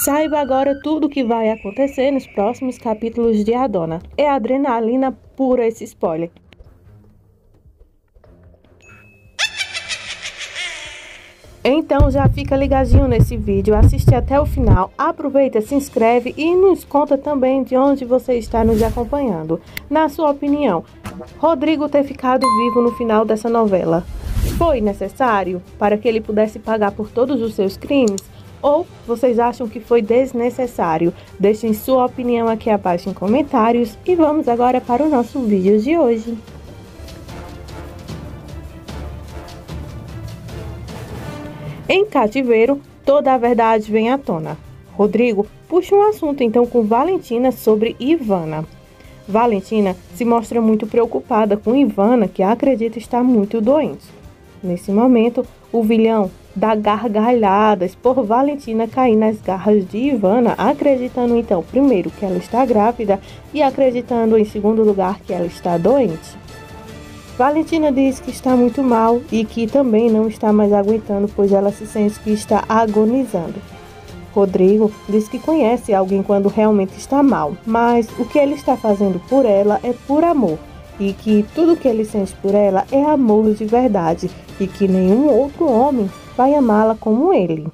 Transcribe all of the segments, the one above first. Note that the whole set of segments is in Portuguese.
Saiba agora tudo o que vai acontecer nos próximos capítulos de Adona. É adrenalina pura esse spoiler. Então já fica ligadinho nesse vídeo, assiste até o final, aproveita, se inscreve e nos conta também de onde você está nos acompanhando. Na sua opinião, Rodrigo ter ficado vivo no final dessa novela foi necessário para que ele pudesse pagar por todos os seus crimes? Ou vocês acham que foi desnecessário? Deixem sua opinião aqui abaixo em comentários e vamos agora para o nosso vídeo de hoje. Em Cativeiro, toda a verdade vem à tona. Rodrigo puxa um assunto então com Valentina sobre Ivana. Valentina se mostra muito preocupada com Ivana, que acredita estar muito doente. Nesse momento, o vilão dá gargalhadas por Valentina cair nas garras de Ivana, acreditando então, primeiro, que ela está grávida e acreditando em segundo lugar que ela está doente. Valentina diz que está muito mal e que também não está mais aguentando, pois ela se sente que está agonizando. Rodrigo diz que conhece alguém quando realmente está mal, mas o que ele está fazendo por ela é por amor, e que tudo que ele sente por ela é amor de verdade, e que nenhum outro homem vai amá-la como ele.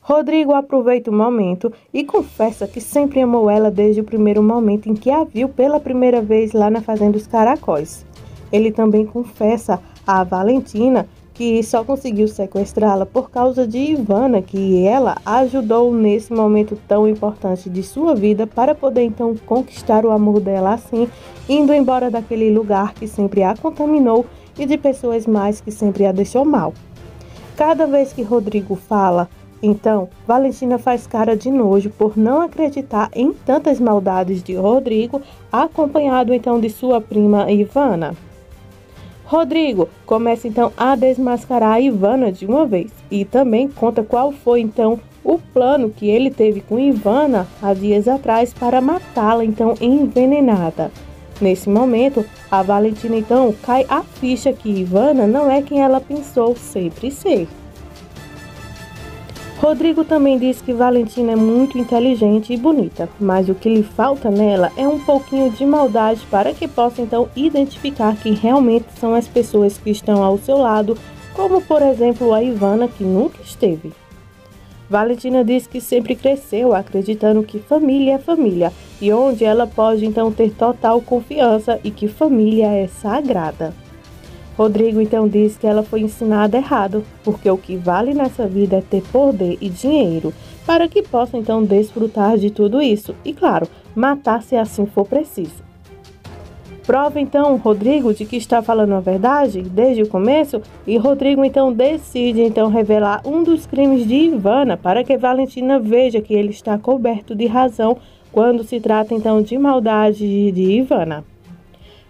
Rodrigo aproveita o momento e confessa que sempre amou ela desde o primeiro momento em que a viu pela primeira vez lá na Fazenda dos Caracóis. Ele também confessa a Valentina que só conseguiu sequestrá-la por causa de Ivana, que ela ajudou nesse momento tão importante de sua vida para poder então conquistar o amor dela assim, indo embora daquele lugar que sempre a contaminou e de pessoas mais que sempre a deixou mal. Cada vez que Rodrigo fala, então, Valentina faz cara de nojo por não acreditar em tantas maldades de Rodrigo, acompanhado então de sua prima Ivana. Rodrigo começa então a desmascarar a Ivana de uma vez e também conta qual foi então o plano que ele teve com Ivana há dias atrás para matá-la então envenenada. Nesse momento, a Valentina então cai a ficha que Ivana não é quem ela pensou sempre ser. Rodrigo também diz que Valentina é muito inteligente e bonita, mas o que lhe falta nela é um pouquinho de maldade para que possa então identificar quem realmente são as pessoas que estão ao seu lado, como por exemplo a Ivana, que nunca esteve. Valentina diz que sempre cresceu acreditando que família é família e onde ela pode então ter total confiança e que família é sagrada. Rodrigo então diz que ela foi ensinada errado, porque o que vale nessa vida é ter poder e dinheiro, para que possa então desfrutar de tudo isso e, claro, matar se assim for preciso. Prova então Rodrigo de que está falando a verdade desde o começo e Rodrigo então decide então revelar um dos crimes de Ivana para que Valentina veja que ele está coberto de razão quando se trata então de maldade de Ivana.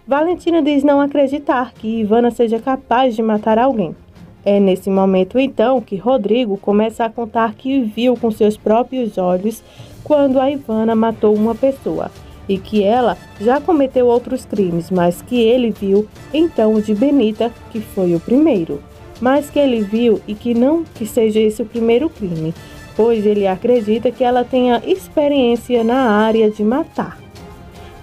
Valentina diz não acreditar que Ivana seja capaz de matar alguém. É nesse momento então que Rodrigo começa a contar que viu com seus próprios olhos quando a Ivana matou uma pessoa e que ela já cometeu outros crimes, mas que ele viu então o de Benita, que foi o primeiro. Mas que ele viu e que não que seja esse o primeiro crime, pois ele acredita que ela tenha experiência na área de matar.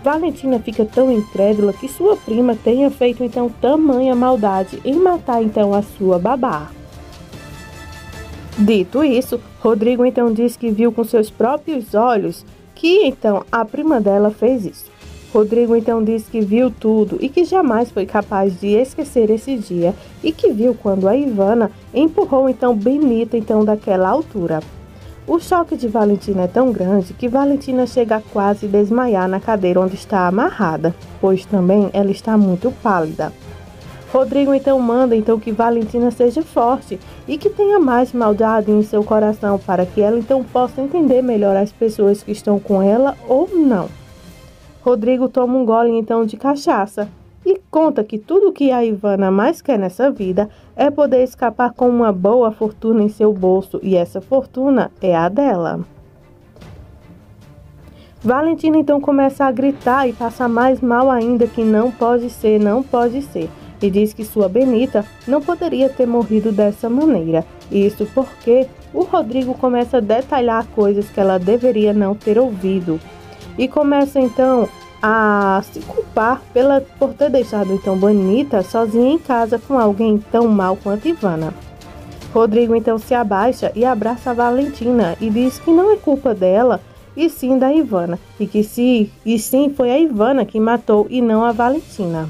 Valentina fica tão incrédula que sua prima tenha feito então tamanha maldade em matar então a sua babá. Dito isso, Rodrigo então diz que viu com seus próprios olhos que então a prima dela fez isso. Rodrigo então diz que viu tudo e que jamais foi capaz de esquecer esse dia e que viu quando a Ivana empurrou então Benita então daquela altura. O choque de Valentina é tão grande que Valentina chega a quase desmaiar na cadeira onde está amarrada, pois também ela está muito pálida. Rodrigo então manda então que Valentina seja forte e que tenha mais maldade em seu coração para que ela então possa entender melhor as pessoas que estão com ela ou não. Rodrigo toma um gole então de cachaça e conta que tudo que a Ivana mais quer nessa vida é poder escapar com uma boa fortuna em seu bolso, e essa fortuna é a dela. Valentina então começa a gritar e passa mais mal ainda que não pode ser, não pode ser. e diz que sua Benita não poderia ter morrido dessa maneira. Isso porque o Rodrigo começa a detalhar coisas que ela deveria não ter ouvido e começa então a se culpar por ter deixado então Benita sozinha em casa com alguém tão mal quanto Ivana. Rodrigo então se abaixa e abraça a Valentina e diz que não é culpa dela e sim da Ivana, e sim foi a Ivana que matou e não a Valentina.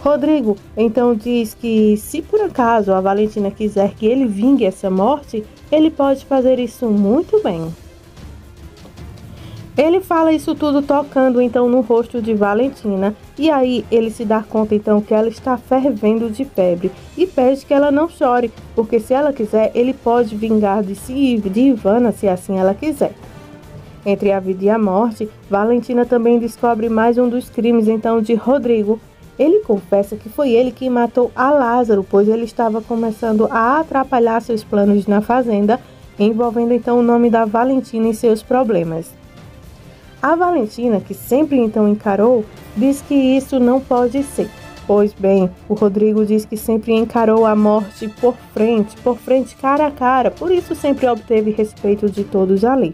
Rodrigo então diz que se por acaso a Valentina quiser que ele vingue essa morte, ele pode fazer isso muito bem. Ele fala isso tudo tocando então no rosto de Valentina e aí ele se dá conta então que ela está fervendo de febre e pede que ela não chore, porque se ela quiser ele pode vingar de Ivana se assim ela quiser. Entre a vida e a morte, Valentina também descobre mais um dos crimes então de Rodrigo. Ele confessa que foi ele quem matou a Lázaro, pois ele estava começando a atrapalhar seus planos na fazenda, envolvendo então o nome da Valentina em seus problemas. A Valentina, que sempre então encarou, diz que isso não pode ser. Pois bem, o Rodrigo diz que sempre encarou a morte por frente, cara a cara, por isso sempre obteve respeito de todos ali.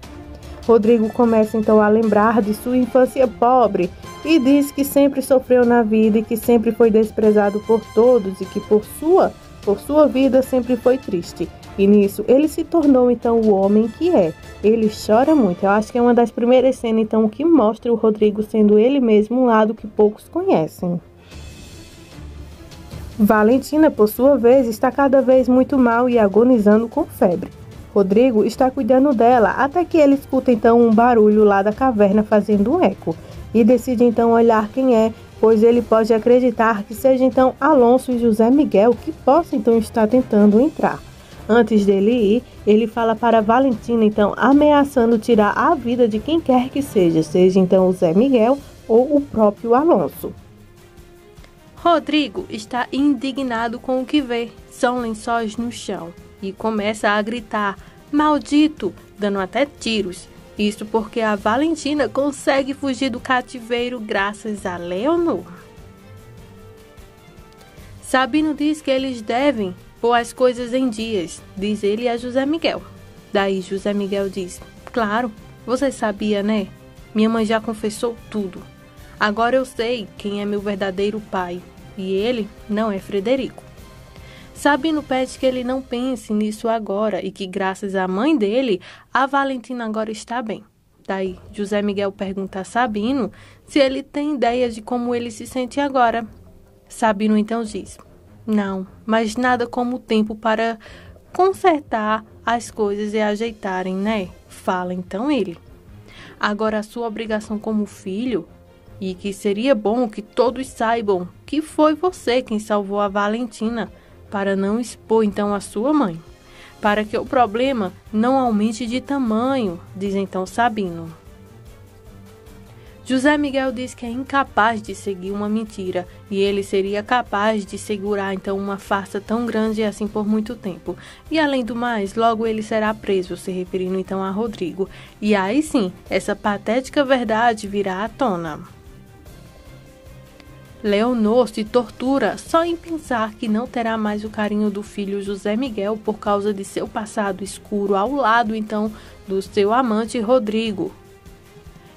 Rodrigo começa então a lembrar de sua infância pobre e diz que sempre sofreu na vida e que sempre foi desprezado por todos e que por sua vida sempre foi triste. E nisso ele se tornou então o homem que é. Ele chora muito. Eu acho que é uma das primeiras cenas então que mostra o Rodrigo sendo ele mesmo um lado que poucos conhecem. Valentina, por sua vez, está cada vez muito mal e agonizando com febre. Rodrigo está cuidando dela até que ele escuta então um barulho lá da caverna fazendo um eco e decide então olhar quem é, pois ele pode acreditar que seja então Alonso e José Miguel que possam então estar tentando entrar. Antes dele ir, ele fala para Valentina então ameaçando tirar a vida de quem quer que seja então o Zé Miguel ou o próprio Alonso. Rodrigo está indignado com o que vê, são lençóis no chão, e começa a gritar, maldito, dando até tiros. Isso porque a Valentina consegue fugir do cativeiro graças a Leonor. Sabino diz que eles devem pôr as coisas em dias, diz ele a José Miguel. Daí José Miguel diz, claro, você sabia, né? Minha mãe já confessou tudo. Agora eu sei quem é meu verdadeiro pai, e ele não é Frederico. Sabino pede que ele não pense nisso agora e que graças à mãe dele, a Valentina agora está bem. Daí José Miguel pergunta a Sabino se ele tem ideia de como ele se sente agora. Sabino então diz, não, mas nada como o tempo para consertar as coisas e ajeitarem, né? Fala então ele. Agora a sua obrigação como filho, e que seria bom que todos saibam que foi você quem salvou a Valentina, para não expor então a sua mãe, para que o problema não aumente de tamanho, diz então Sabino. José Miguel diz que é incapaz de seguir uma mentira e ele seria capaz de segurar então uma farsa tão grande assim por muito tempo. E além do mais, logo ele será preso, se referindo então a Rodrigo. E aí sim, essa patética verdade virá à tona. Leonor se tortura só em pensar que não terá mais o carinho do filho José Miguel por causa de seu passado escuro ao lado então do seu amante Rodrigo.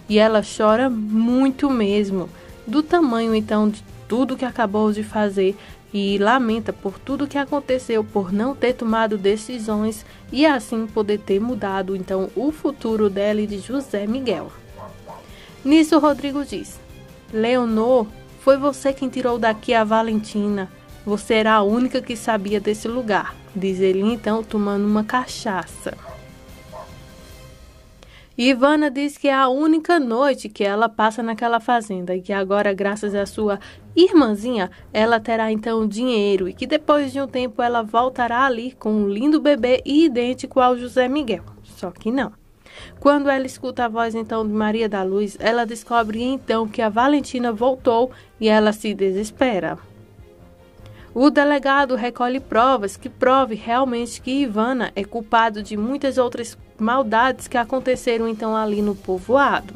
E ela chora muito mesmo, do tamanho então de tudo que acabou de fazer e lamenta por tudo que aconteceu, por não ter tomado decisões e assim poder ter mudado então o futuro dela e de José Miguel. Nisso Rodrigo diz, Leonor, foi você quem tirou daqui a Valentina, você era a única que sabia desse lugar, diz ele então tomando uma cachaça. Ivana diz que é a única noite que ela passa naquela fazenda e que agora, graças à sua irmãzinha, ela terá então dinheiro e que depois de um tempo ela voltará ali com um lindo bebê idêntico ao José Miguel. Só que não. Quando ela escuta a voz então de Maria da Luz, ela descobre então que a Valentina voltou e ela se desespera. O delegado recolhe provas que prove realmente que Ivana é culpado de muitas outras maldades que aconteceram então ali no povoado.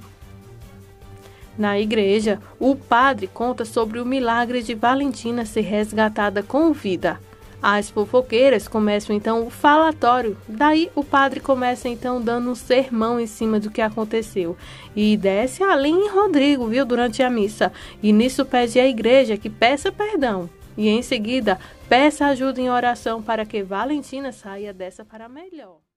Na igreja, o padre conta sobre o milagre de Valentina ser resgatada com vida. As fofoqueiras começam então o falatório, daí o padre começa então dando um sermão em cima do que aconteceu e desce além em Rodrigo, viu, durante a missa, e nisso pede à igreja que peça perdão e em seguida peça ajuda em oração para que Valentina saia dessa para melhor.